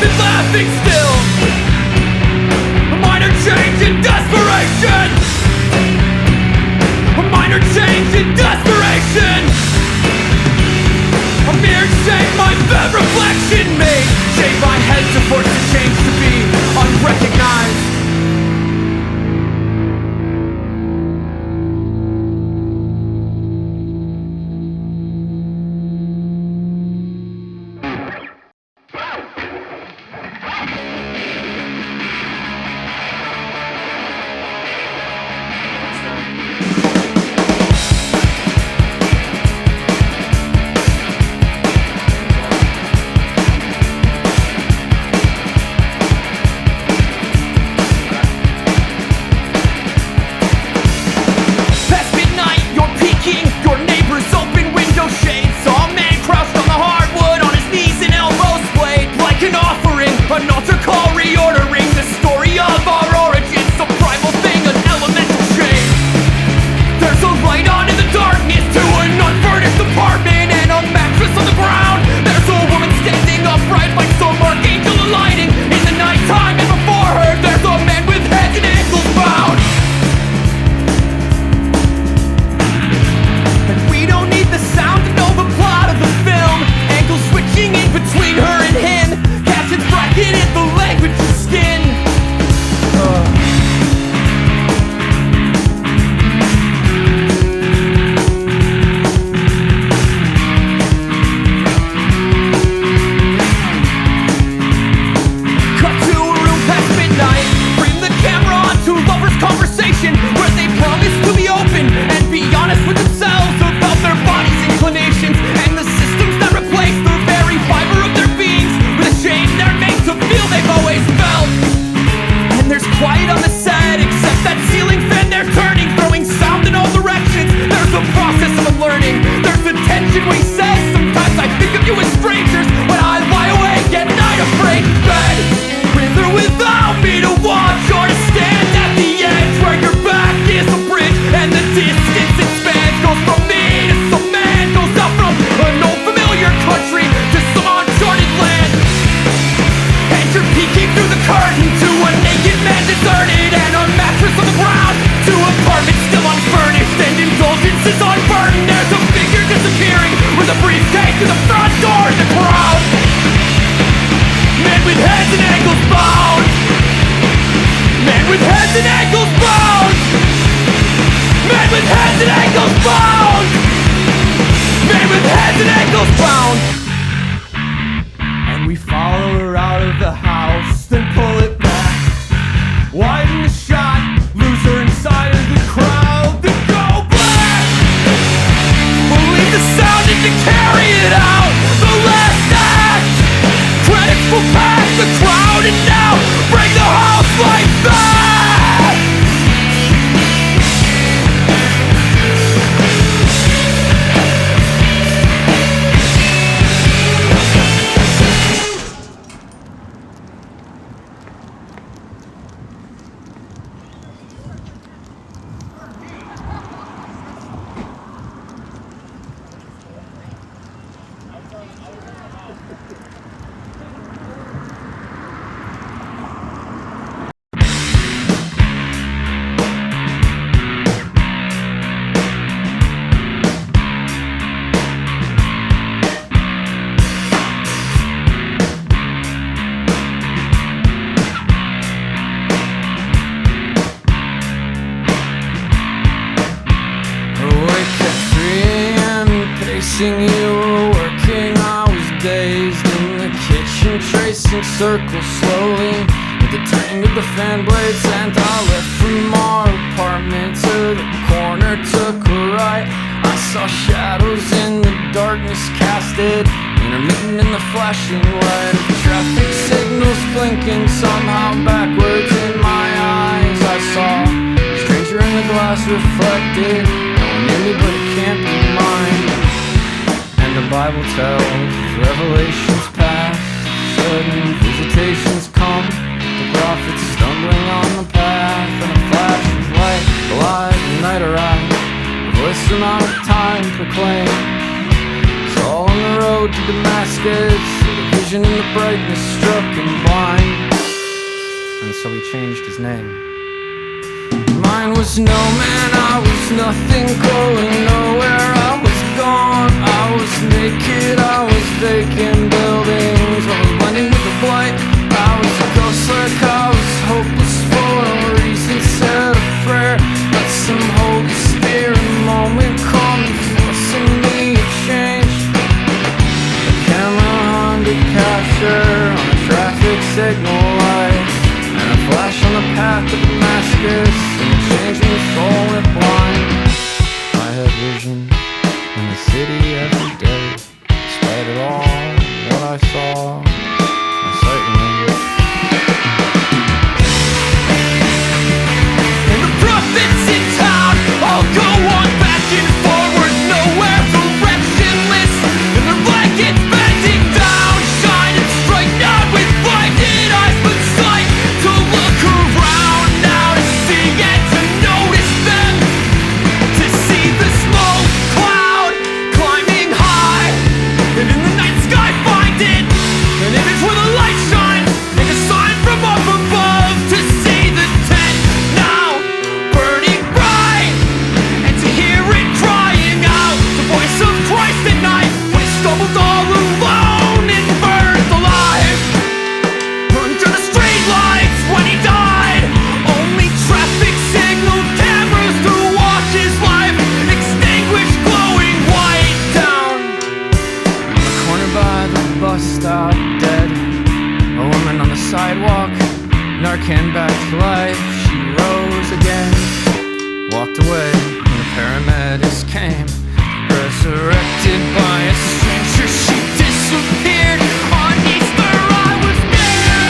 and laughing still. A minor change in desperation. A minor change in desperation. A mere shape my bed reflection made. Shave my head to force the change to be unrecognized. An altar call reordering the story of our origins. Some primal thing, an elemental chain. There's a light on in the darkness to an unfurnished apartment and a mattress on the ground. There's a woman standing upright like some archangel alighting in the nighttime, and before her there's a man with heads and ankles bound. And we don't need the sound to know the plot of the film. Ankles switching in between her and him. Captions bracketed the language of skin. Cut to a room past midnight. Frame the camera onto lovers' conversation where they promise to be open and be honest with themselves about their bodies' inclinations and the systems that replace the very fiber of their beings with a shame they're made to feel they've always felt. And there's quiet on the set except that ceiling fan they're turning, throwing sound in all directions. There's a process of unlearning. There's the tension we say. Sometimes I think of you as strangers when I lie awake at night afraid in bed, with or without me to watch or to stand at the edge where your back is a bridge and the distance expands. Goes from me to some man, goes out from an old familiar country to some uncharted land. And you're peeking through the curtain to a naked man deserted and a mattress on the ground, to apartments still unfurnished and indulgences unburdened. There's a figure disappearing with a briefcase to the front door in the crowd. Men with heads and ankles bound. Men with heads and ankles bound. Men with heads and ankles bound. Men with heads and ankles bound. And we follow her out of the house, then pull it back, widen the shot, lose her inside of the crowd, then go back. We'll leave the sound in to carry it out. The last act. Credits will pass the crowd and now bring the house like that. Missing you were working, I was dazed in the kitchen, tracing circles slowly with the turning of the fan blades. And I left from our apartment to the corner, took a right. I saw shadows in the darkness casted, intermittent in the flashing light of traffic signals blinking somehow backwards in my eyes. I saw a stranger in the glass reflected, no one near me but it can't be mine. And the Bible tells revelations past, sudden visitations come, the prophets stumbling on the path, and a flash of light, alive, the night arrives, the voice from out of time proclaims, it's all on the road to Damascus, the vision and the brightness struck and so he changed his name. Mine was no man, I was nothing, going nowhere. I was gone, I was naked, I was vacant buildings. I was blending with the blight, I was a ghost like I was hopeless for no reason. Said a prayer, let some holy spirit moment come, forcing me to change. A camera under capture on a traffic signal light, and a flash on the path to Damascus, and it changed me soul went blind. I had vision in the city every day, despite it all, what I saw, my sight remained. And the prophets in town all go on back and forward, nowhere directionless, and their blankets bending down, shining straight out with blinded eyes, but sight to look around now, to see and to notice them, to see the smoke cloud climbing high, and in the night sky find it, an image where the light shines, make a sign from up above, to see the tent now burning bright, and to hear it crying out, the voice of Christ at night, when he stumbled all alone and burned alive, under the street lights when he died, only traffic signal cameras to watch his life extinguished, glowing white down. On the corner by the bus stop, dead. A woman on the sidewalk, Narcan back to life. She rose again, walked away, and the paramedics came. Resurrected by a stranger, she disappeared. On Easter I was there.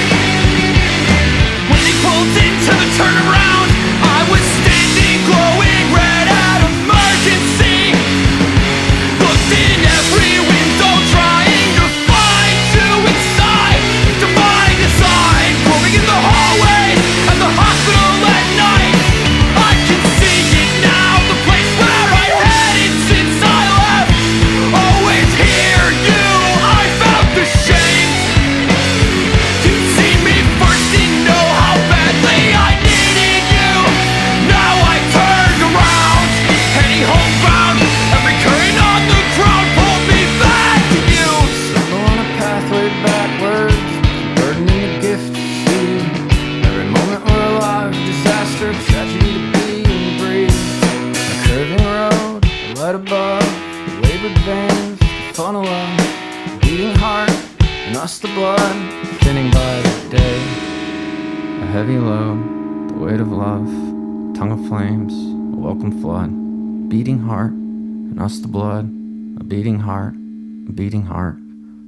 When they pulled into the turnaround, I was standing glowing red at emergency. Looked in every window trying to find you inside. Divine design, growing in the hallways at the hospital at night. I can see it now, the place where I headed since I left. Always hear you, I felt the shame. You'd seen me first and know how badly I needed you. Now I turned around, heading homebound. Every current on the ground pulled me back to you. Circle on a pathway backwards, burdening a gift to see. Every moment we're alive, disaster, tragedy to be and breathe. A curving road, a light above, labored veins, the funnel of a beating heart, and us the blood, thinning by the day. A heavy load, the weight of love, tongue of flames, a welcome flood, beating heart, and us the blood, a beating heart, a beating heart,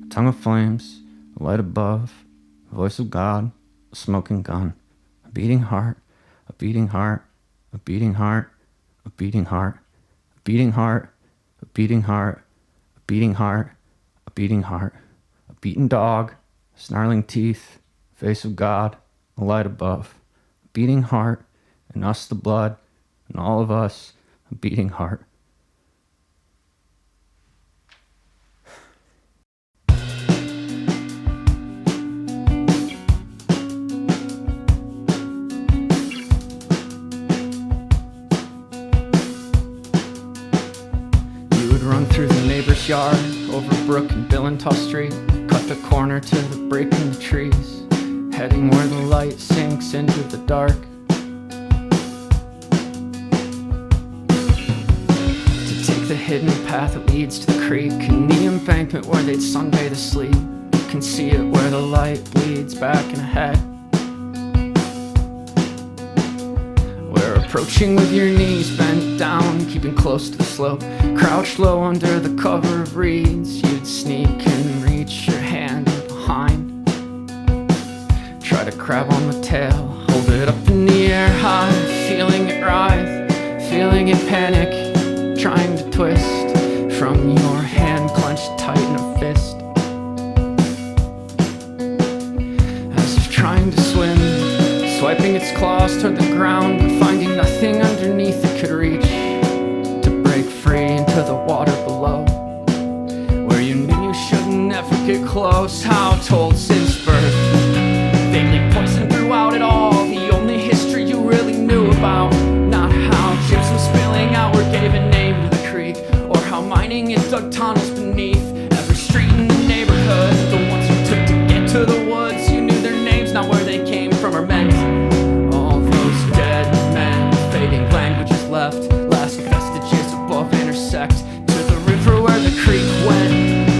a tongue of flames, a light above, a voice of God, a smoking gun, a beating heart, a beating heart, a beating heart, a beating heart, a beating heart, a beating heart, a beating heart, a beating heart, a beaten dog, snarling teeth, face of God, a light above, a beating heart, and us the blood, and all of us, a beating heart. You would run through the neighbor's yard, over Brook and Billentoss Street, cut the corner to the break in the trees, heading where the light sinks into the dark. To take the hidden path that leads to the creek and the embankment where they'd sunbathe asleep. You can see it where the light bleeds back and ahead. We're approaching with your knees bent down, keeping close to the slope, crouched low under the cover of reeds. You'd sneak and reach your hand in behind, try to grab on the tail, hold it up in the air high, feeling it writhe, feeling it panic, trying to twist from your hand clenched tight in a fist, as if trying to swim, swiping its claws toward the ground, but finding nothing underneath it could reach, to break free into the water below, where you knew you should never get close. How told since birth, they leak poison throughout it all. woods. You knew their names, not where they came from or meant. All those dead men, fading languages left, last vestiges above intersect to the river where the creek went,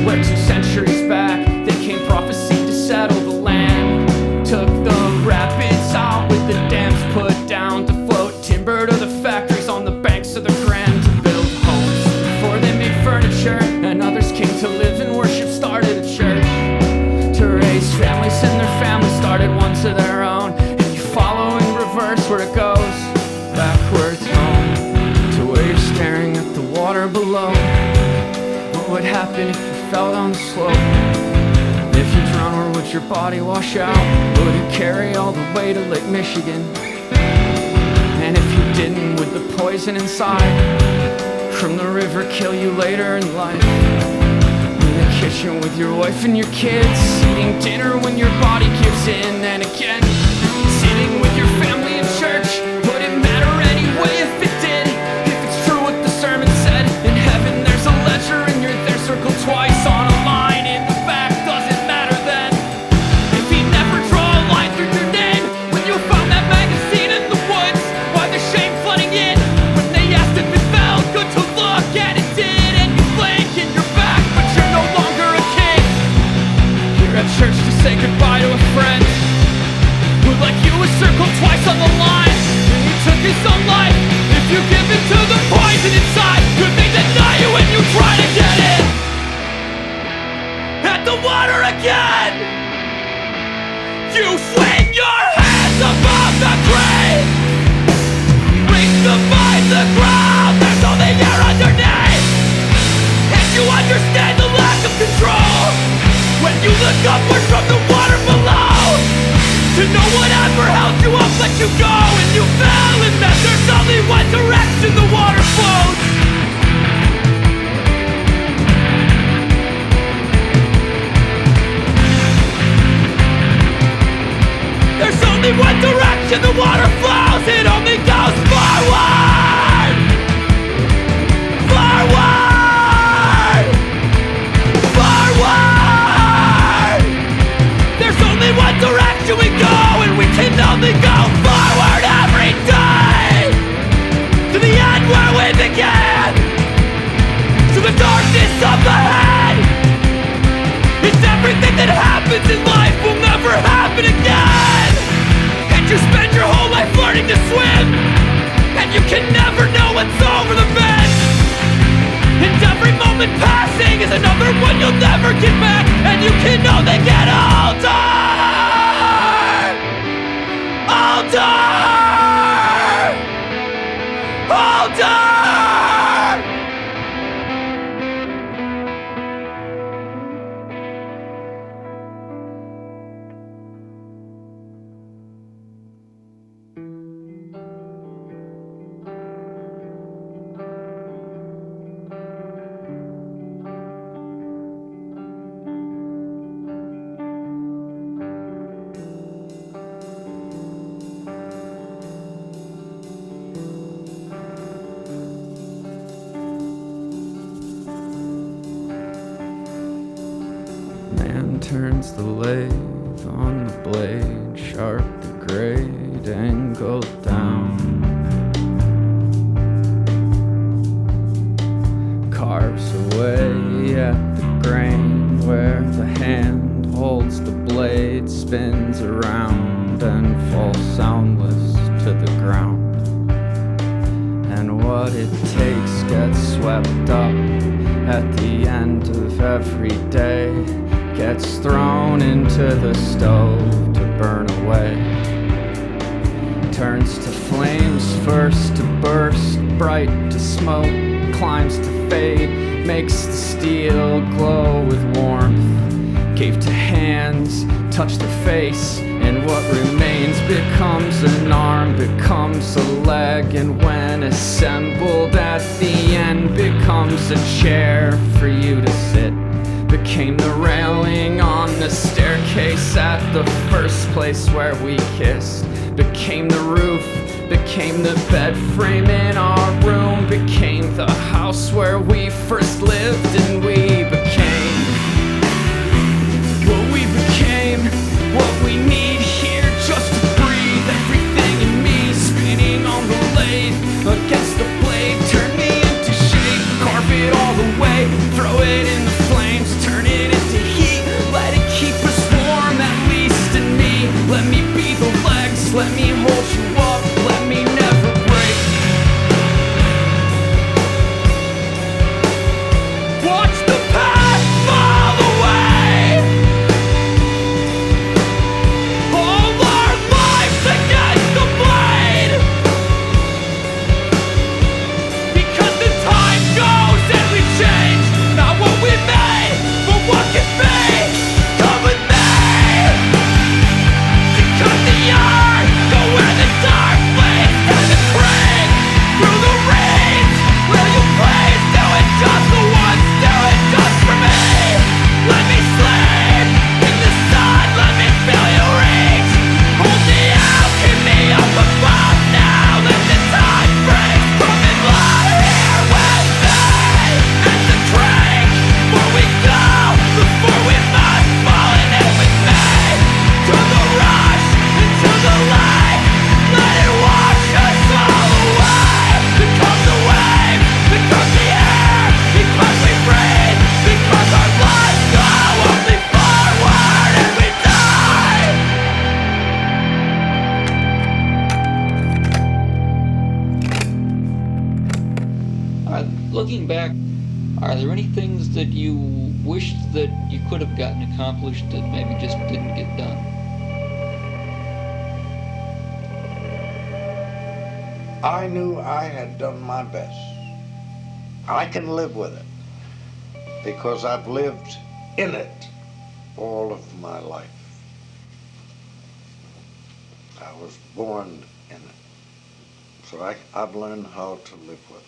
where 2 centuries back they came prophesied to settle the land. Took the rapids out with the dams put down to float timber to the factories on the banks of the Grand to build homes before they made furniture, and others came to live and worship, started a church to raise families, and their families started ones of their own. And you follow in reverse where it goes backwards home to where you're staring at the water below. What would happen if you fell down the slope? If you drown, where would your body wash out? Would it carry all the way to Lake Michigan? And if you didn't, would the poison inside from the river kill you later in life? In the kitchen with your wife and your kids, eating dinner when your body gives in. And again, sitting with your family in church. Would it matter anyway if it did? If it's true what the sermon said, in heaven there's a ledger and you're there circled twice on a line in the back. Doesn't matter then if he never draw a line through your name. When you found that magazine in the woods, why the shame flooding in? When they asked if it felt good to look at, it did, and you blink and you're back, but you're no longer a king. You're at church to say goodbye to a friend who, like you, was circled twice on the line. And he took his own life. If you give in to the poison inside, could they deny you when you try to get in? At the water again, you swing your hands above the grave, reach to find the ground. There's only air underneath, and you understand the lack of control when you look upward from the water below. To know whatever held you up let you go, and you fell, and that there's only one direction the water flows. There's only one direction the water flows. It only goes forward. Forward. Forward. There's only one direction we go, and we can only go forward every day to the end where we began, to the darkness of the head. It's everything that happens in life will never happen again, and you spend your whole life learning to swim, and you can never know what's over the bend, and every moment passing is another one you'll never get back, and you can only get older. Older! Older! Turns the lathe on the blade, sharp the grade and goes down. Carves away at the grain where the hand holds the blade, spins around and falls soundless to the ground. And what it takes gets swept up at the end of every day, gets thrown into the stove to burn away. Turns to flames first to burst, bright to smoke, climbs to fade, makes the steel glow with warmth. Gave to hands, touched the face, and what remains becomes an arm, becomes a leg, and when assembled at the end becomes a chair for you to sit. Became the railing on the staircase at the first place where we kissed. Became the roof, became the bed frame in our room. Became the house where we first lived, and we became what we became. Are there any things that you wished that you could have gotten accomplished that maybe just didn't get done? I knew I had done my best. I can live with it because I've lived in it all of my life. I was born in it. So I've learned how to live with it.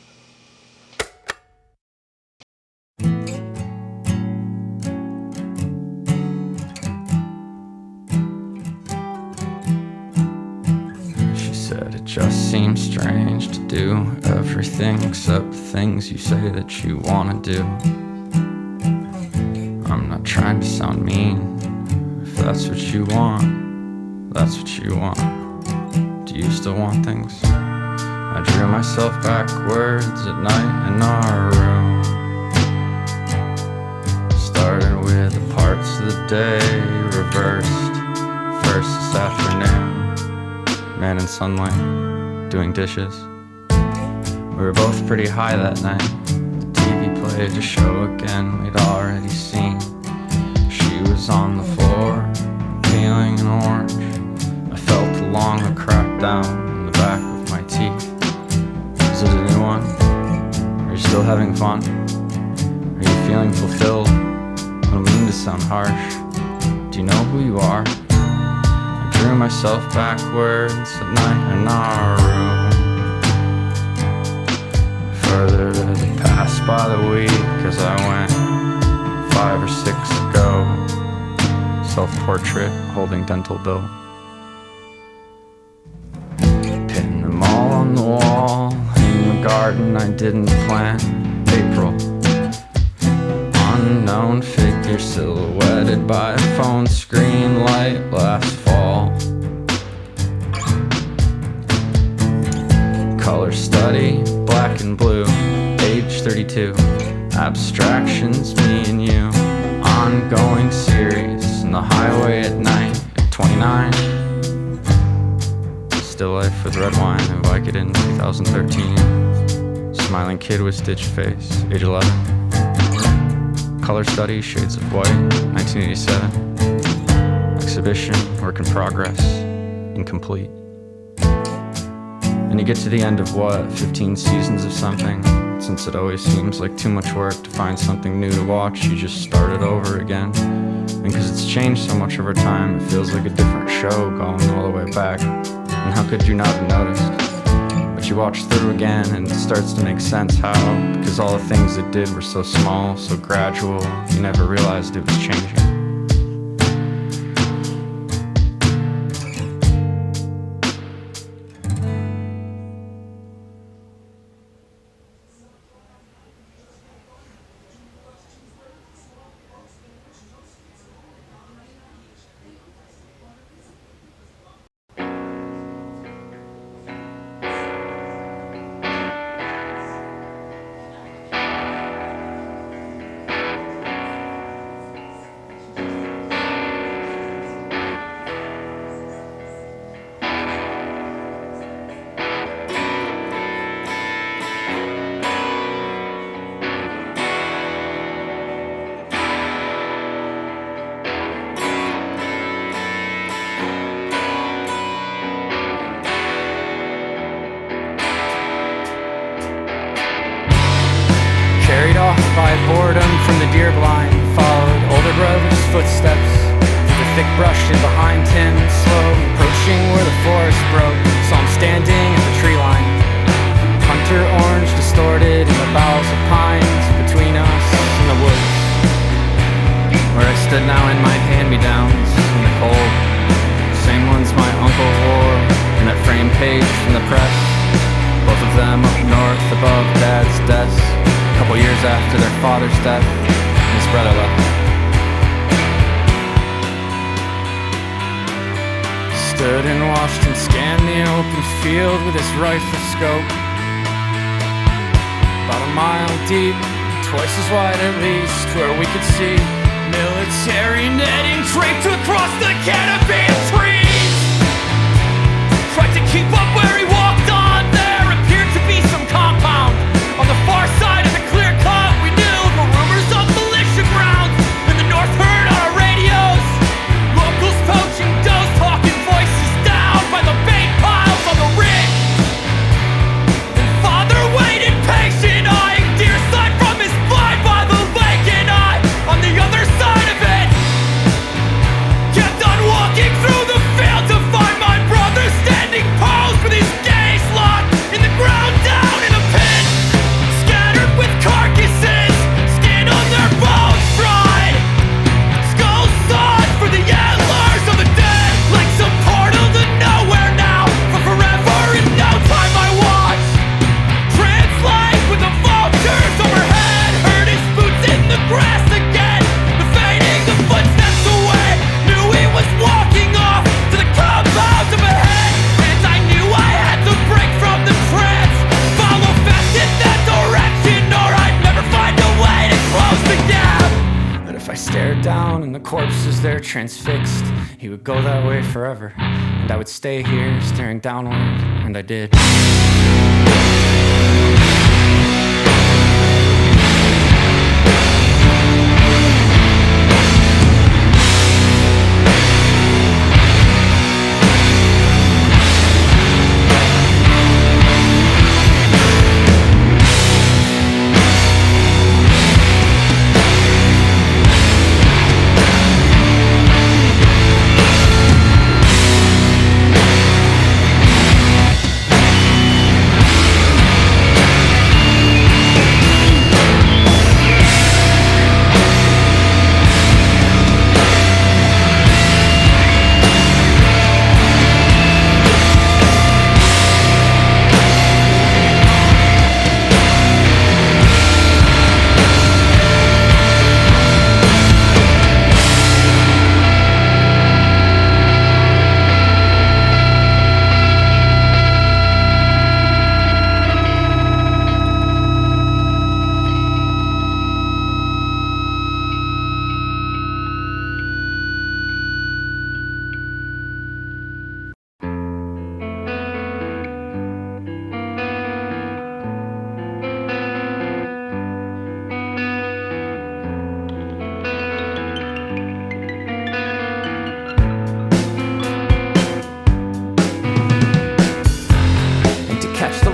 She said it just seems strange to do everything except the things you say that you wanna do. I'm not trying to sound mean. If that's what you want, that's what you want. Do you still want things? I drew myself backwards at night in our room. Started with the parts of the day reversed. First this afternoon, man in sunlight, doing dishes. We were both pretty high that night. The TV played a show again we'd already seen. She was on the floor, peeling an orange. I felt along the crack down in the back of my teeth. Is it a new one? Are you still having fun? Are you feeling fulfilled? I don't mean to sound harsh. Do you know who you are? I drew myself backwards at night in our room. Further to the past by the week as I went 5 or 6 ago. Self-portrait holding dental bill. Pin them all on the wall. In the garden I didn't plant. April. Unknown figure silhouetted by a phone screen light last fall. Color study, black and blue. Age 32. Abstractions, me and you. Ongoing series. In the highway at night. 29. Still life with red wine and Vicodin 2013. Smiling kid with stitched face, age 11. Color study, shades of white, 1987. Exhibition, work in progress, incomplete. And you get to the end of what, 15 seasons of something? Since it always seems like too much work to find something new to watch, you just start it over again. And because it's changed so much over time, it feels like a different show going all the way back. And how could you not have noticed? But you watch through again and it starts to make sense how, because all the things it did were so small, so gradual, you never realized it was changing. Carried off by boredom from the deer blind, followed older brother's footsteps through the thick brush and behind him, slow approaching where the forest broke. Saw him standing at the tree line, hunter orange distorted in the boughs of pines between us and the woods. Where I stood now in my hand-me-downs in the cold, same ones my uncle wore in that framed page from the press. Both of them up north above Dad's desk. A couple years after their father's death, his brother left. Stood and watched him scan the open field with his rifle scope. About a mile deep, twice as wide at least, where we could see military netting draped across the canopy of trees. Tried to keep up where he walked on. There appeared to be some compound on the far side of the clear cut. We knew was there transfixed. He would go that way forever, and I would stay here staring downward, and I did.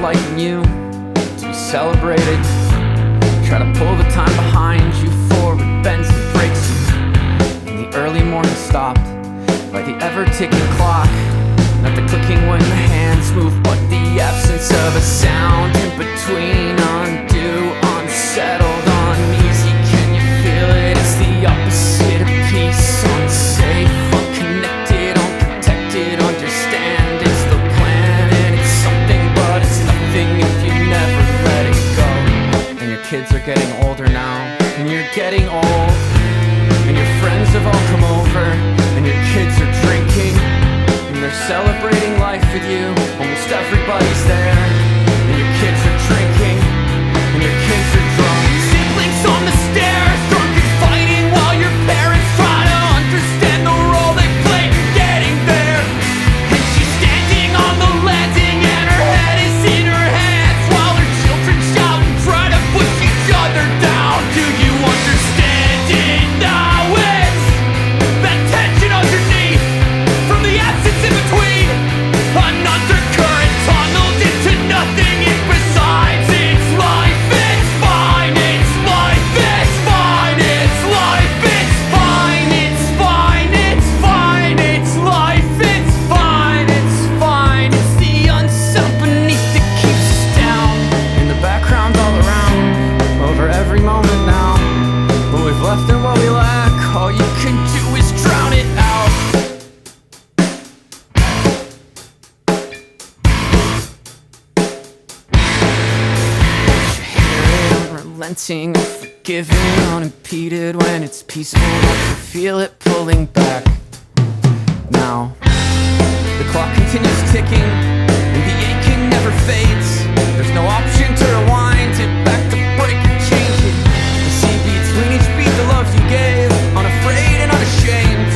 Light in you to be celebrated. Try to pull the time behind you forward, bends and breaks you. And the early morning stopped by the ever-ticking clock. Not the clicking when the hands move, but the absence of a sound in between. Undo, unsettled, uneasy. Can you feel it? It's the opposite of peace. Unsafe, unconnected, unprotected. Understand it's the plan and it's something, but it's nothing if you never let it go. And your kids are getting older now, and you're getting old, and your friends have all come over, and your kids are drinking, and they're celebrating life with you. Almost everybody's there, and your kids are drinking, and your kids are drunk. Siblings on the stairs, drunk and fighting while your parents try to understand the role they play getting there. And she's standing on the landing and her head is in her hands while her children shout and try to push each other down. Do you understand it now? It's that tension underneath from the absence in between. An undercurrent tunneled into nothing in besides. It's life, it's fine, it's life, it's fine, it's life, it's fine, it's fine, it's fine, it's life, it's fine, it's fine. It's the unsettled beneath that keeps us down. In the background all around, over every moment now. What we've left and what we lack, all you can do is drown it out. You hear it unrelenting, unforgiving, unimpeded when it's peaceful. Don't you feel it pulling back now? The clock continues ticking, and the aching never fades. There's no option to rewind it back, to break or change it. To see between each beat the love you gave, unafraid and unashamed,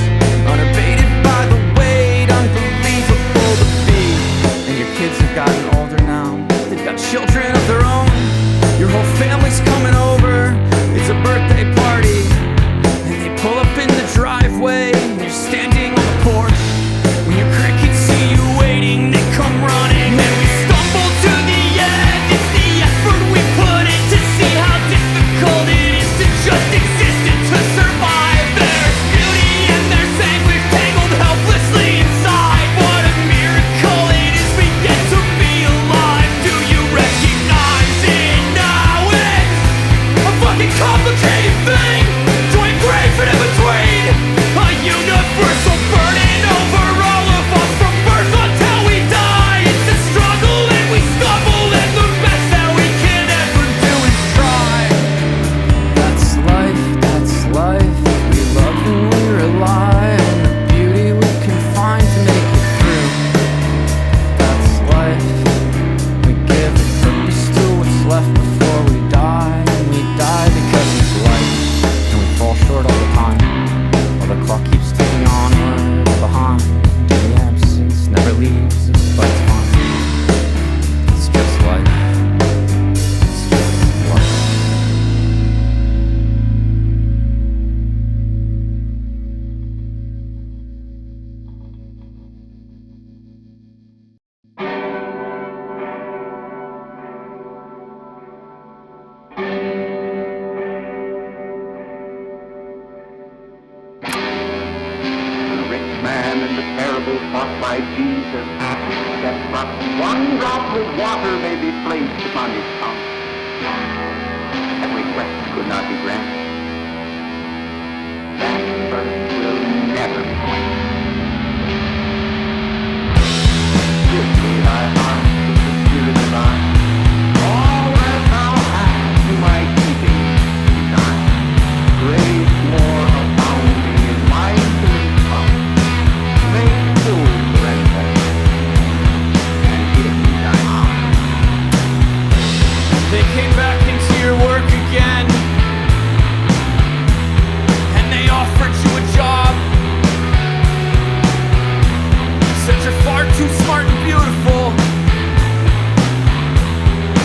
unabated by the weight, unbelievable to be. And your kids have gotten older now, they've got children of their own. Your whole family's coming over, it's a birthday party. And they pull up in the driveway, and you're standing on the porch. When your crickets see you waiting, they come table taught by Jesus, that but one drop of water may be placed upon his tongue. That request could not be granted. That thirst will never be quenched. Give me thy heart, the Spirit divine. All that thou hast to my keeping design. Grace more abounding in my infinite tongue. Make full surrender and give me thy heart. They came back into your work again, and they offered you a job. Said you're far too smart and beautiful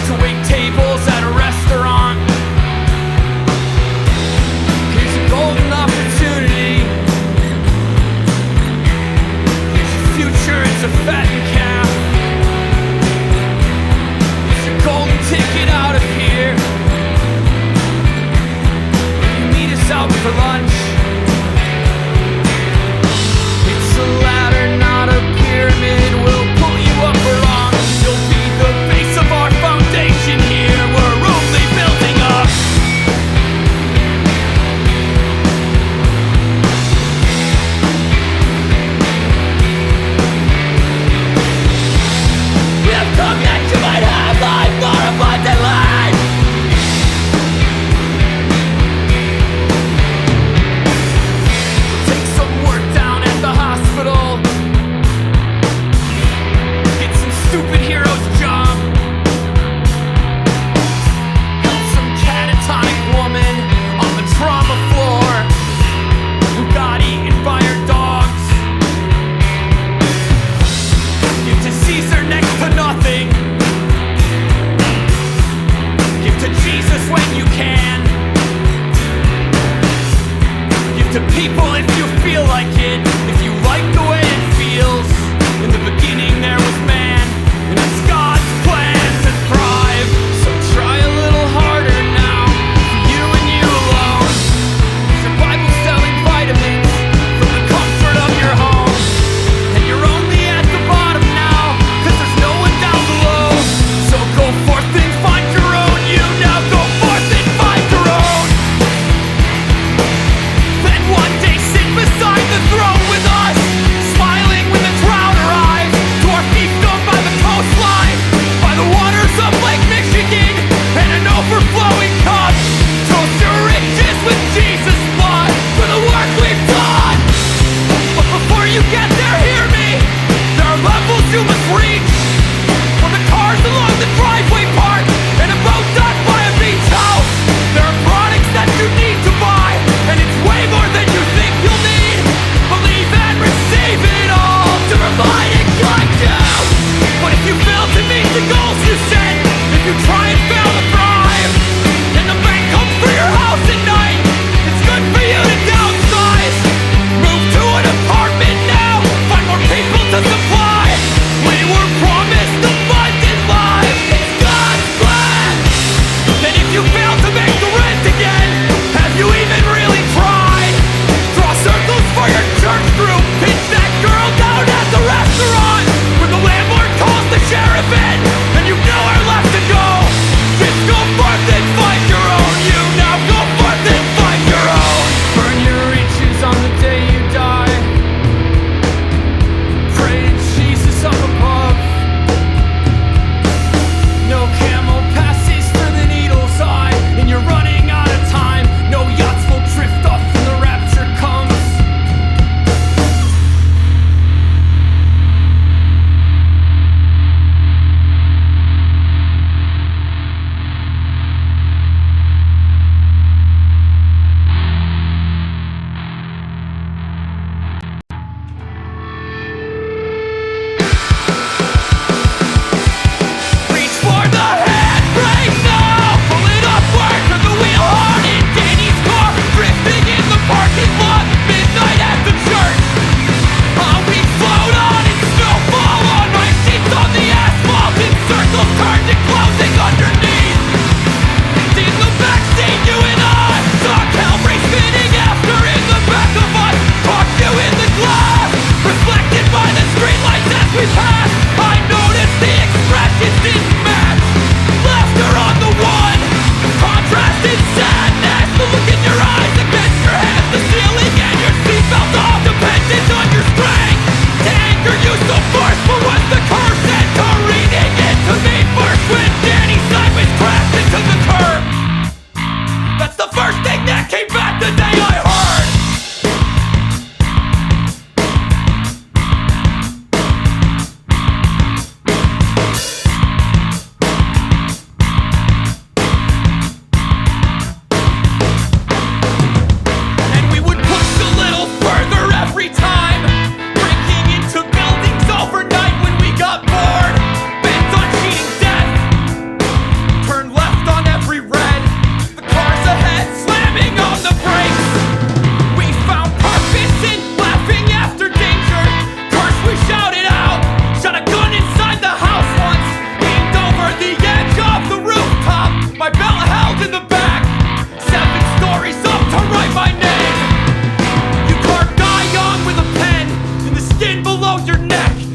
to wait tables at a restaurant. Here's a golden opportunity. Here's your future, it's a fattened calf. It's your golden ticket out of here. You meet us out for lunch. It's a ladder, not a pyramid. We'll pull you up along. You'll be the base of our foundation here. We're only building up. We have come that you might have life more abundantly. Take some work down at the hospital. Get some stupid hero's job. Help some catatonic woman on the trauma floor who got eaten by her dogs. Give to Caesar next to nothing. Give to Jesus when you can. Give to people if you feel like it. If you like the way it feels. In the beginning there was man, and it's God's plan to thrive. So try a little harder now, for you and you alone. Your Bible's selling vitamins from the comfort of your home. And you're only at the bottom now, 'cause there's no one down below. So go forth and find your own. You now go forth and find your own. Then one day sit beside the throne with us, smiling when the crowd arrives to our fiefdom by the coastline, by the waters of Lake Michigan, and an overflowing cup. Toast your riches with Jesus' blood for the work we've done. But before you get there, hear me. There are levels you must reach. For the cars along the driveway park and a boat docked by a beach house. There are products that you need to buy, and it's way more than you think you'll need. Believe and receive it all to provide and guide you. But if you fail to meet the goals you set, if you try and fail to thrive, and the bank comes for your house at night, it's good for you to downsize. Move to an apartment now, find more people to supply. We were promised abundant life, it's God's plan. And if you fail to make the rent again, have you even really tried? Draw circles for your church group, pitch that girl down at the restaurant when the landlord calls the sheriff in, and you've nowhere left to go. Just go forth and find your own. You now go forth and find your own. Burn your riches on the day you die. Pray to Jesus up above. No camel passes through the needle's eye, and you're running out of time. No yachts will drift off when the rapture comes.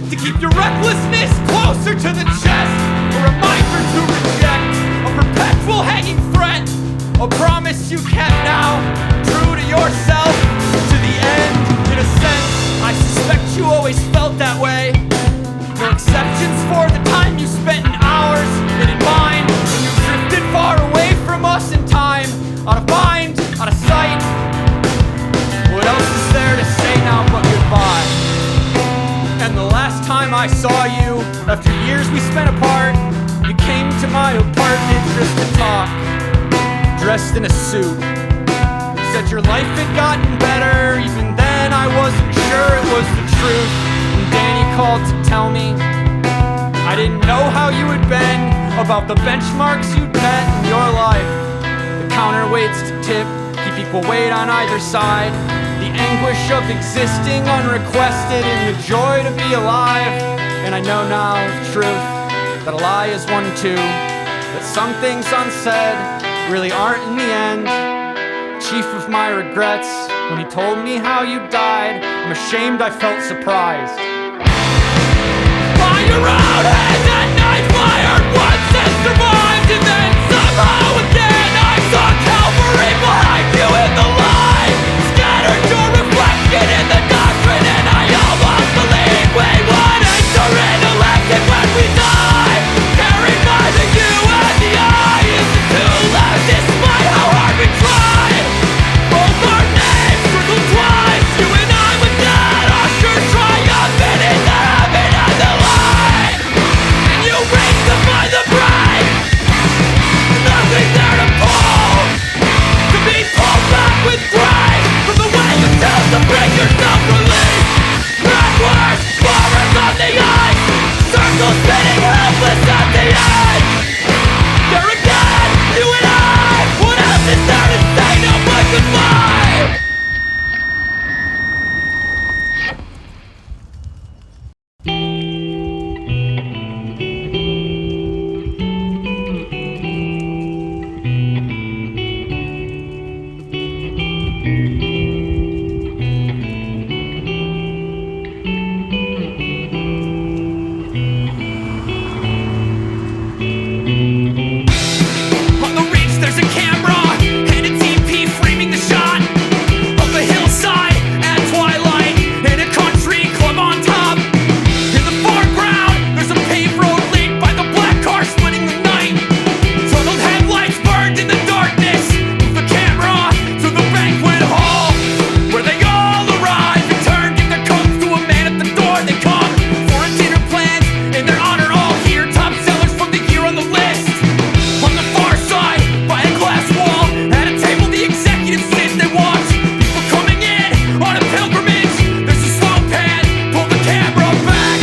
to keep your recklessness closer to the chest. A reminder to reject, a perpetual hanging threat, a promise you kept now, true to yourself, to the end. In a sense, I suspect you always felt that way. No exceptions for the time you spent in ours and in mine, when you drifted far away from us in time, out of mind, out of sight. What else is there to say now but goodbye? And the last time I saw you, after years we spent apart, you came to my apartment just to talk, dressed in a suit. Said your life had gotten better. Even then I wasn't sure it was the truth. And Danny called to tell me I didn't know how you had been, about the benchmarks you'd met in your life. The counterweights to tip, keep equal weight on either side. The anguish of existing unrequested and the joy to be alive. And I know now the truth, that a lie is one too, that some things unsaid really aren't in the end. Chief of my regrets, when he told me how you died, I'm ashamed I felt surprised. By your own hand at night, fired once and survived, and then somehow again I saw Calvary behind you in the light. Scattered your reflection in the doctrine, and I almost believe we would enter inelected when we die. Carried by the you and the I, is it too late despite how hard we tried? Both our names circled twice, you and I with that usher triumphant in the heaven of the light. And you reach to find the bride, nothing there to pull, to be pulled back with pride from the way you tell to bring yourself release. Backwards, forwards on the ice, circles spinning helpless at the edge. There again, you and I, what else is there to say now but goodbye? On the ridge there's a camera and a DP framing the shot of a hillside at twilight and a country club on top. In the foreground there's a paved road lit by the black car splitting the night. Tunneled headlights burned in the darkness. Move the camera to the banquet hall where they all arrive in turn. Give their coats to a man at the door. They come for a dinner planned in their honor. All here, top sellers from the year on the list. On the far side, by a glass wall, at a table the executives sit. They watch people coming in on a pilgrimage. There's a slow pan, pull the camera back.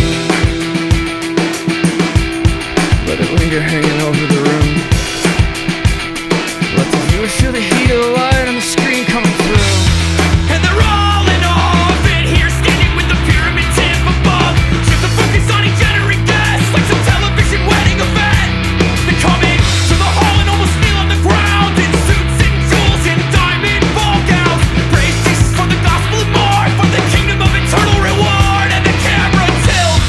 Let it linger hanging over the room. Let the viewer feel the heat of the light on the screen coming through. And they're all in awe of it, here standing with the pyramid tip above. Shift the focus on each entering guest, like some television wedding event. They come in to the hall and almost kneel on the ground, in suits and jewels and diamond ball gowns. Praise Jesus for the gospel and more, for the kingdom of eternal reward. And the camera tilts.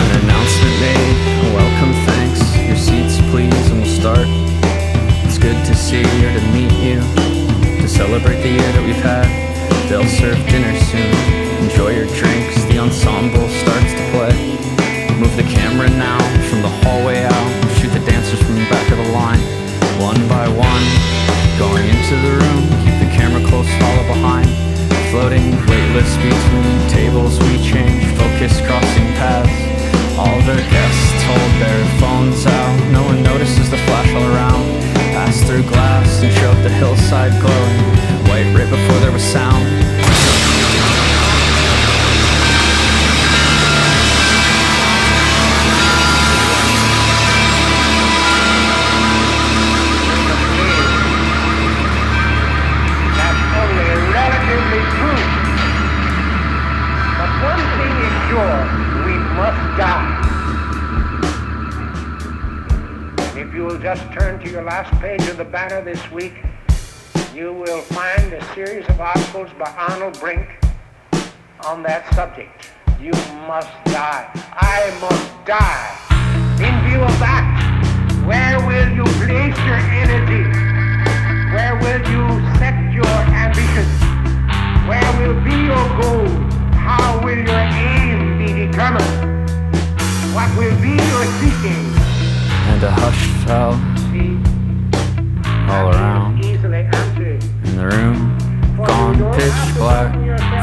An announcement made, a welcome thanks. Your seats please and we'll start. It's good to see you, to meet you, to celebrate the year that we've had. They'll serve dinner soon, enjoy your drinks, the ensemble starts to play. Move the camera now from the hallway out, shoot the dancers from the back of the line. One by one, going into the room, keep the camera close, follow behind. Floating weightless between tables we change, focus crossing paths. All their guests hold their phones out, no one notices the flash all around. Pass through glass and showed the hillside glowing, white right before there was sound. That's only relatively true. just turn to your last page of the banner this week, you will find a series of articles by Arnold Brink on that subject. You must die. I must die. In view of that, where will you place your energy? Where will you set your ambition? Where will be your goal? How will your aim be determined? What will be your seeking? And a hush fell See, all around easily answered. in the room, gone pitch black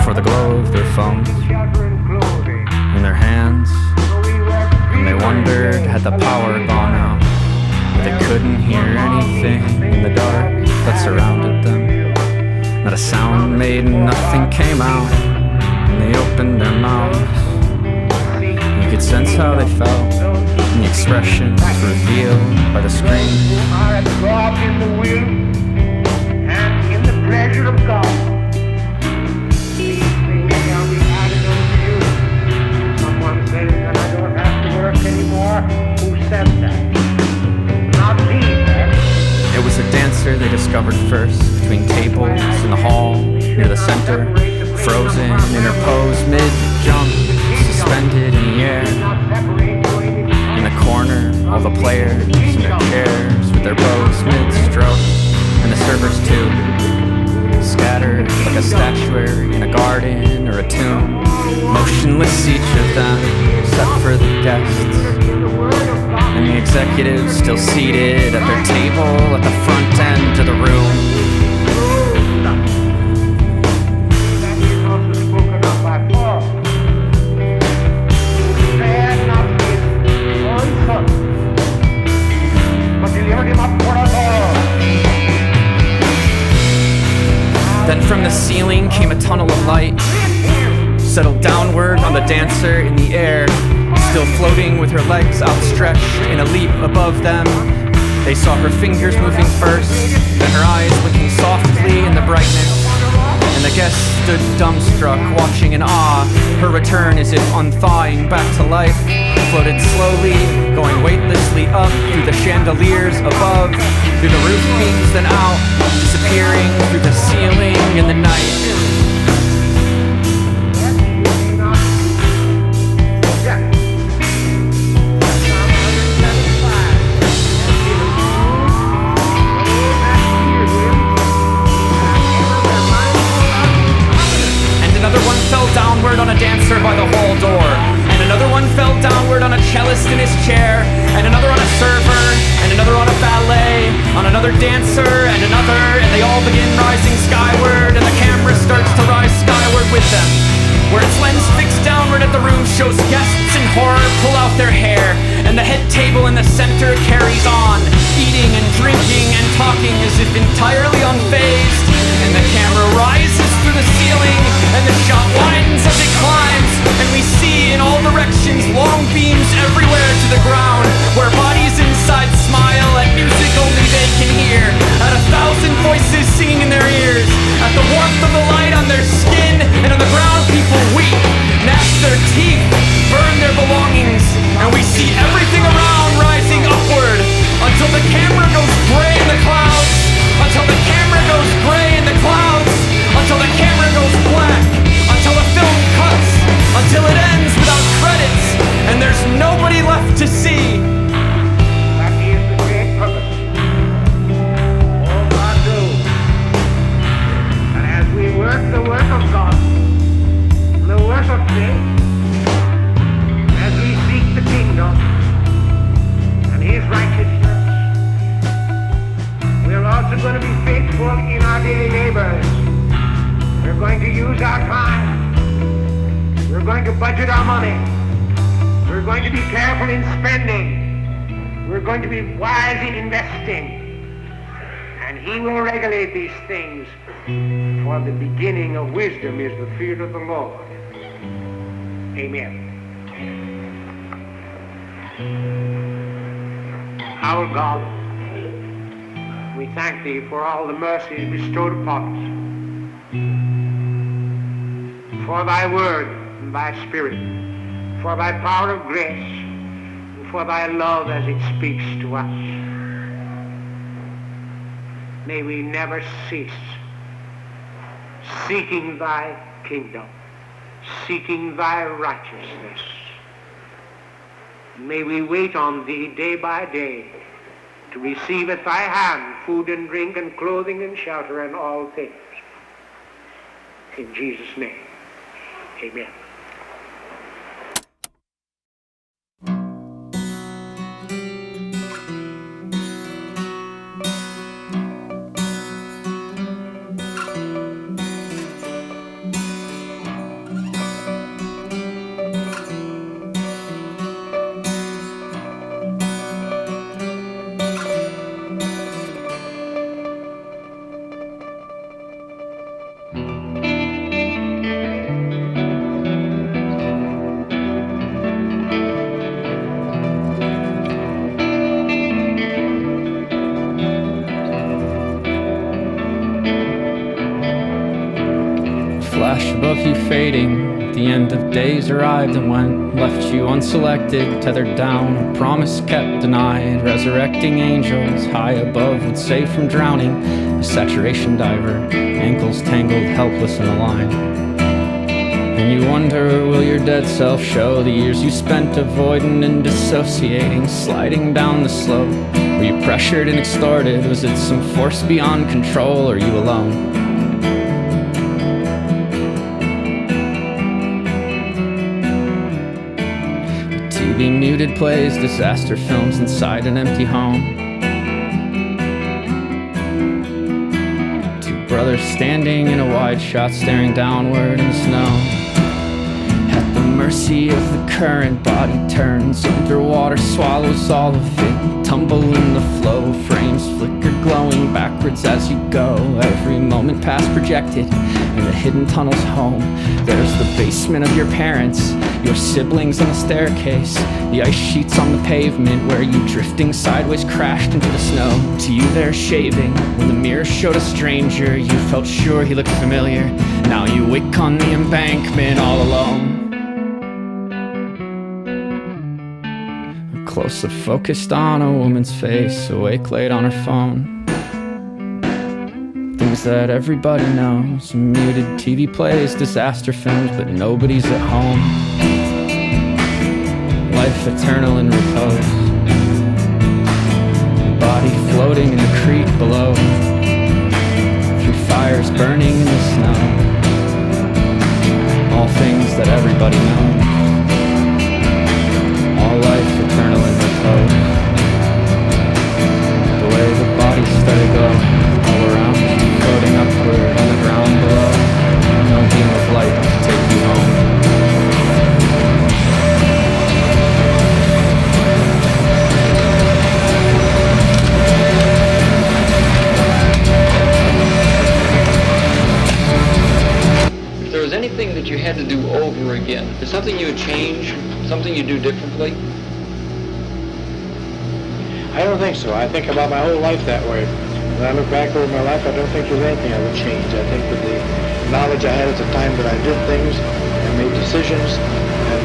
for the glow of their phones Shelter and clothing. in their hands. So we were And they wondered, had the power gone out? They couldn't hear anything in the dark that surrounded them. Not a sound made, nothing came out. And they opened their mouths. You could sense how they felt, and the expressions revealed by the screen. who are absorbed in the will and in the pleasure of God. These things shall be added unto you. Someone says that I don't have to work anymore. Who said that? Not me, man. It was a dancer they discovered first, between tables in the hall near the center, frozen in her pose mid-jump, suspended in the air. Not separate you anything. In the corner, all the players in their chairs with their bows mid-stroke, and the servers too, scattered like a statuary in a garden or a tomb, motionless each of them, except for the guests. And the executives still seated at their table at the front end of the room. That is also spoken of by Paul. Spared not his own son, but delivered him up for us all. Then from the ceiling came a tunnel of light, settled downward on the dancer in the air, still floating with her legs outstretched in a leap above them. They saw her fingers moving first, then her eyes blinking softly in the brightness. And the guests stood dumbstruck, watching in awe, her return as if unthawing back to life. Floated slowly, going weightlessly up through the chandeliers above, through the roof beams, then out, disappearing through the ceiling in the night. Another one fell downward on a dancer by the hall door, and another one fell downward on a cellist in his chair, and another on a server, and another on a valet, on another dancer, and they all begin rising skyward, and the camera starts to rise skyward with them, where its lens fixed downward at the room shows guests in horror pull out their hair, and the head table in the center carries on, eating and drinking and talking as if entirely unfazed, and the camera rises through the ceiling, and the shot widens as it climbs, and we see in all directions long beams everywhere to the ground, where bodies inside smile at music only they can hear, at 1,000 voices singing in their ears, at the warmth of the light on their skin, and on the ground people weep, gnash their teeth, burn their belongings, and we see everything around rising upward, until the camera goes gray in the clouds, until the camera goes gray in the clouds, until the camera goes black, until the film cuts, until it ends without credits, and there's nobody left to see. That is the great purpose. All God do. And as we work the work of God, the work of faith, as we seek the kingdom and His righteousness, we're also going to be faithful in our daily labors. We're going to use our time. We're going to budget our money. We're going to be careful in spending. We're going to be wise in investing. And He will regulate these things. For the beginning of wisdom is the fear of the Lord. Amen. Our God, we thank Thee for all the mercies bestowed upon us, for Thy word and Thy spirit, for Thy power of grace, and for Thy love as it speaks to us. may we never cease seeking thy kingdom, seeking thy righteousness. May we wait on thee day by day to receive at thy hand food and drink and clothing and shelter and all things. In Jesus' name, amen. Flash above you fading, the end of days arrived and went, left you unselected, tethered down, a promise kept denied. Resurrecting angels high above would save from drowning, a saturation diver, ankles tangled, helpless in a line. And you wonder, will your dead self show the years you spent avoiding and dissociating, sliding down the slope? Were you pressured and extorted? Was it some force beyond control, or you alone? TV muted plays disaster films inside an empty home. Two brothers standing in a wide shot, staring downward in the snow. At the mercy of the current, body turns underwater, swallows all of it. Tumble in the flow, frames flicker glowing backwards as you go. Every moment past projected in the hidden tunnels home. There's the basement of your parents, your siblings on the staircase, the ice sheets on the pavement where you drifting sideways crashed into the snow. To you they're shaving. When the mirror showed a stranger, you felt sure he looked familiar. Now you wake on the embankment all alone. Close up focused on a woman's face, awake late on her phone. Things that everybody knows. Muted TV plays disaster films, but nobody's at home. Life eternal in repose, body floating in the creek below, through fires burning in the snow. All things that everybody knows. All life eternal in repose. The way the bodies start to go all around you, floating upward on the ground below. No beam of light to take you home. If there was anything that you had to do over again, is something you would change, something you do differently? I don't think so. I think about my whole life that way. When I look back over my life, I don't think there's anything I would change. I think with the knowledge I had at the time that I did things and made decisions, and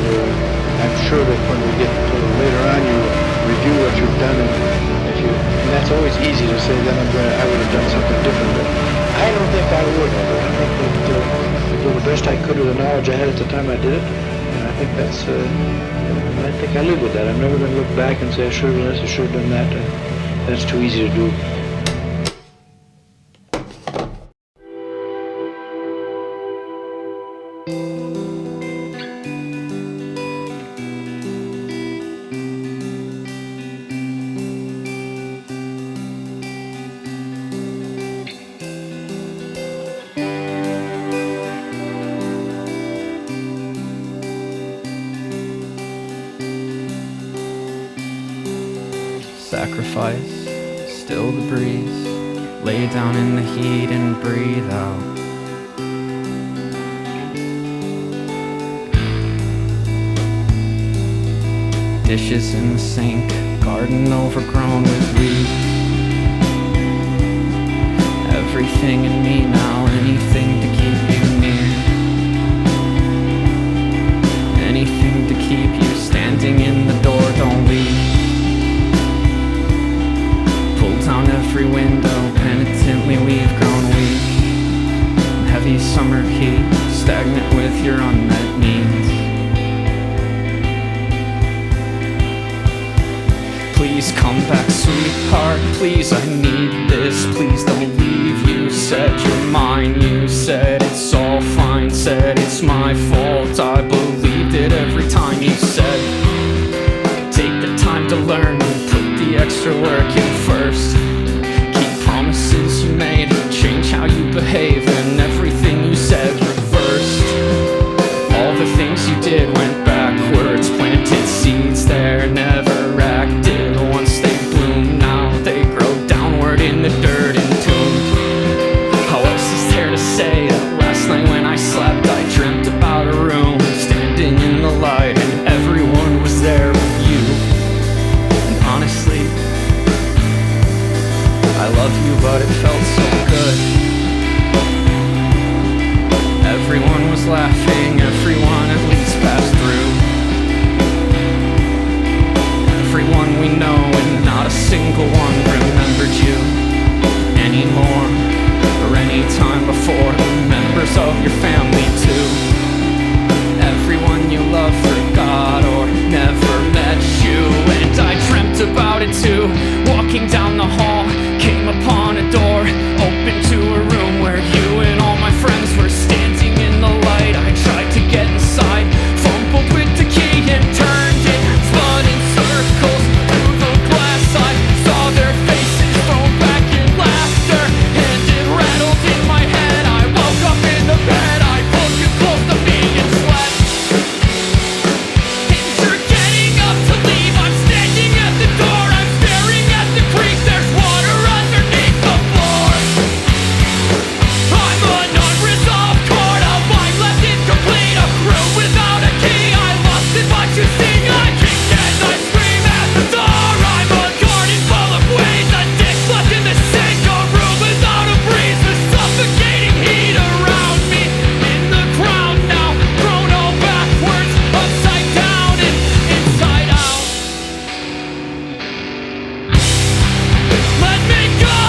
I'm sure that when we get to later on, you review what you've done, and that's always easy to say, then I would have done something different. But I don't think I would. I think that I did the best I could with the knowledge I had at the time I did it, and I think that's. I think I live with that. I'm never going to look back and say I should have done this, I should have done that. That's too easy to do. Sacrifice, still the breeze, lay down in the heat and breathe out. Dishes in the sink, garden overgrown with weeds. Everything in me now, anything to keep you near, anything to keep you standing in the door, don't leave. Pull down every window, penitent your unmet needs. Please come back, sweetheart, please, I need this. Please don't leave, you said you're mine. You said it's all fine, said it's my fault. I believed it every time you said take the time to learn and put the extra work in first. Keep promises you made, change how you behave, and everything you said reversed. All the things you did went backwards, planted seeds there, never acted. Once they bloom, now they grow downward in the dirt entombed. How else is there to say that last night when I slept I dreamt about a room standing in the light and everyone was there with you. And honestly, I love you, but it felt so good. Everyone was laughing, everyone at least passed through. Everyone we know, and not a single one remembered you anymore, or any time before. Members of your family too. Everyone you love forgot or never met you. And I dreamt about it too. Walking down the hall, came upon a door, open to a room where you and all my friends were standing in the light. I tried to get inside, fumbled with the key and turned it, spun in circles through the glass. I saw their faces thrown back in laughter, and it rattled in my head. I woke up in the bed, I pulled you close to me and slept. And you're getting up to leave, I'm standing at the door, I'm staring at the creek, there's water underneath the floor. I'm an unresolved chord, a mind left incomplete, a room without a key. I lost it, but you see, I kick and I scream at the door. I'm a garden full of weeds, a dick left in the sink, a room without a breeze, the suffocating heat around me. In the ground now, thrown all backwards, upside down and inside out. Let me go,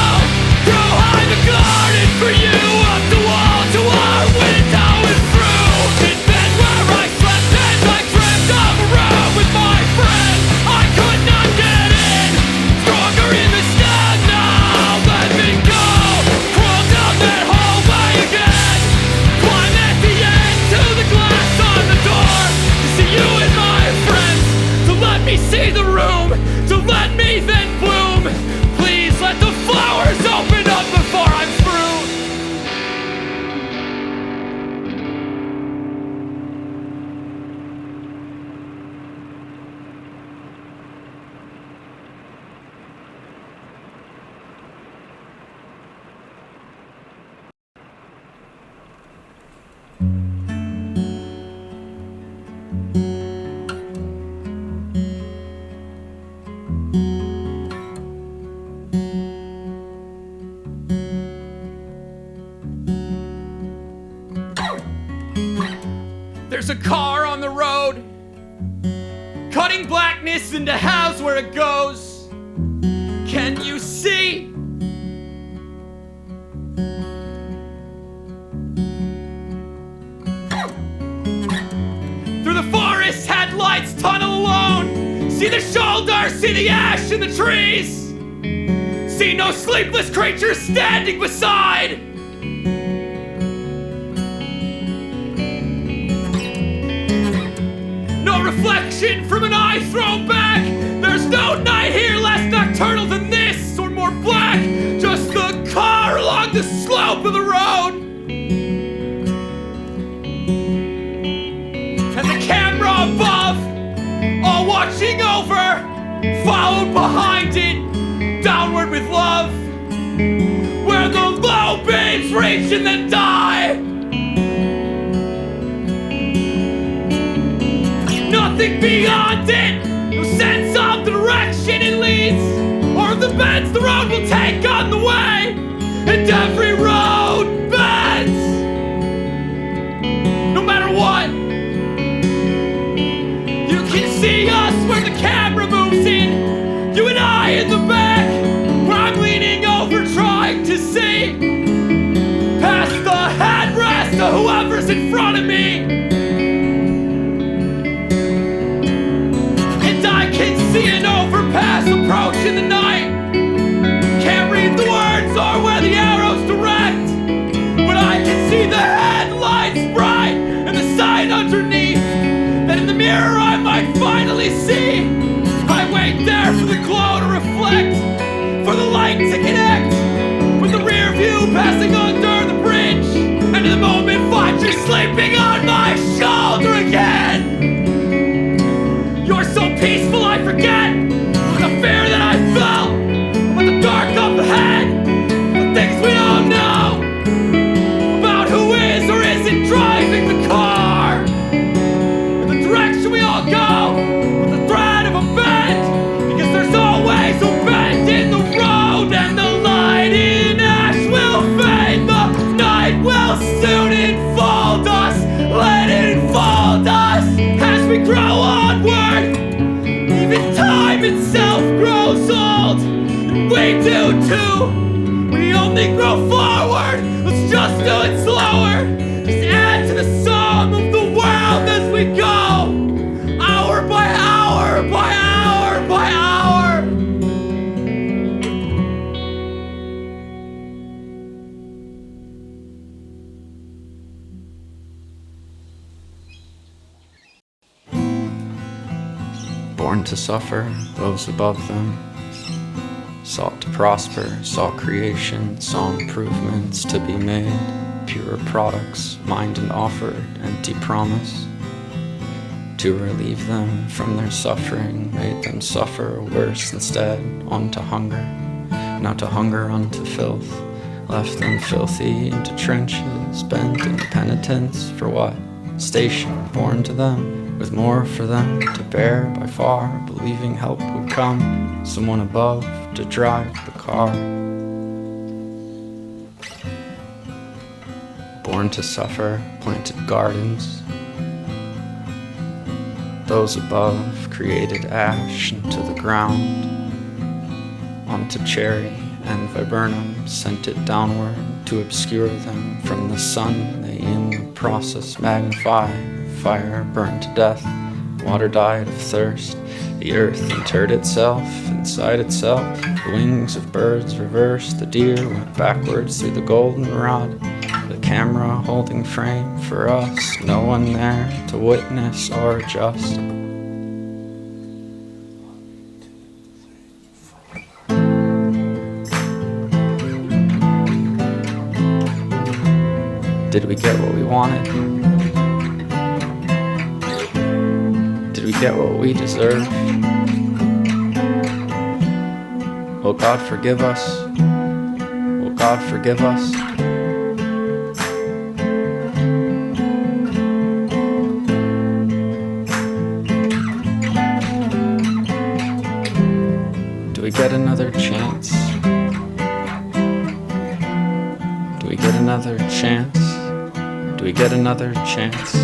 throw high the garden for you, up the wall to our window and through. In bed where I slept and I dreamt of a room with my friend. I could not get in, stronger in the stand now. Let me go, crawl down that hallway again, climb at the end to the glass on the door, to see you and my friends, to let me see the room, to let me then bloom. Please let the flowers open up before I'm through. There's a car on the road, cutting blackness into halves where it goes. Can you see? Through the forest, headlights tunnel alone. See the shoulder, see the ash in the trees. See no sleepless creatures standing beside. No reflection from an eye thrown back. There's no night here less nocturnal than this, or more black. Just the car along the slope of the road. And the camera above, all watching over, followed behind it, downward with love. Where the low beams reach and then die. Nothing beyond it, no sense of the direction it leads, or the bends the road will take on the way, and every road bends, no matter what. You can see us where the camera moves in, you and I in the back, where I'm leaning over trying to see, past the headrest of whoever's in front of me. clearly see. I wait there for the glow to reflect, for the light to connect, with the rear view passing under the bridge, and in the moment find you sleeping on my shoulder again. You're so peaceful I forget the fear that I felt, about the dark up ahead, the things we don't know, about who is or isn't driving the car, in the direction we all go, with the thread of a bend, because there's always a bend in the road, and the light in ash will fade, the night will soon enfold us, let it enfold us, as we grow onward. Even time itself grows old, and we do too. We only grow forward, let's just do it slower. Just add to the sum of the world as we go, hour by hour, by hour, by hour. Born to suffer, those above them sought to prosper, saw creation, saw improvements to be made, pure products, mined and offered, empty promise. To relieve them from their suffering, made them suffer worse instead, onto hunger, now to hunger unto filth, left them filthy into trenches, bent in penitence for what? Station born to them, with more for them to bear by far, believing help would come, someone above to drive the car. Born to suffer, planted gardens. Those above created ash into the ground, onto cherry and viburnum, sent it downward to obscure them from the sun. They in the process magnify. Fire burned to death, water died of thirst, the earth interred itself inside itself, the wings of birds reversed, the deer went backwards through the goldenrod, the camera holding frame for us, no one there to witness or adjust. Did we get what we wanted? Did we get what we deserve? Will God forgive us? Will God forgive us? Do we get another chance? Do we get another chance? Do we get another chance?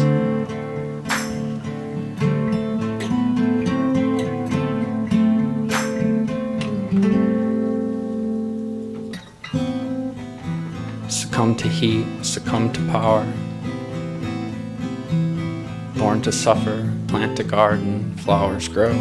Succumb to heat, succumb to power. Born to suffer, plant a garden, flowers grow.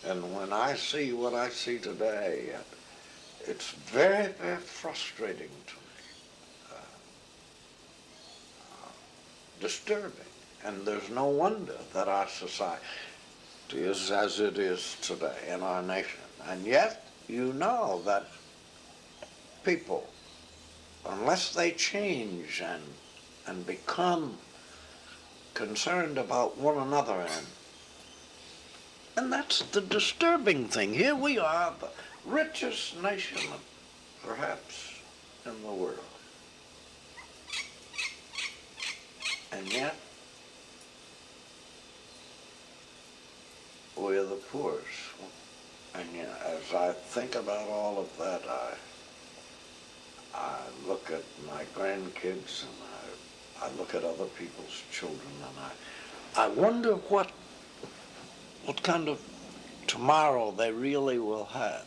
And when I see what I see today, it's very, very frustrating to me, disturbing. And there's no wonder that our society is as it is today in our nation. And yet, you know that people, unless they change and and become concerned about one another. And that's the disturbing thing. Here we are, the richest nation perhaps in the world. And yet, we're the poorest. And yet, as I think about all of that, I look at my grandkids and I look at other people's children, and I wonder what kind of tomorrow they really will have.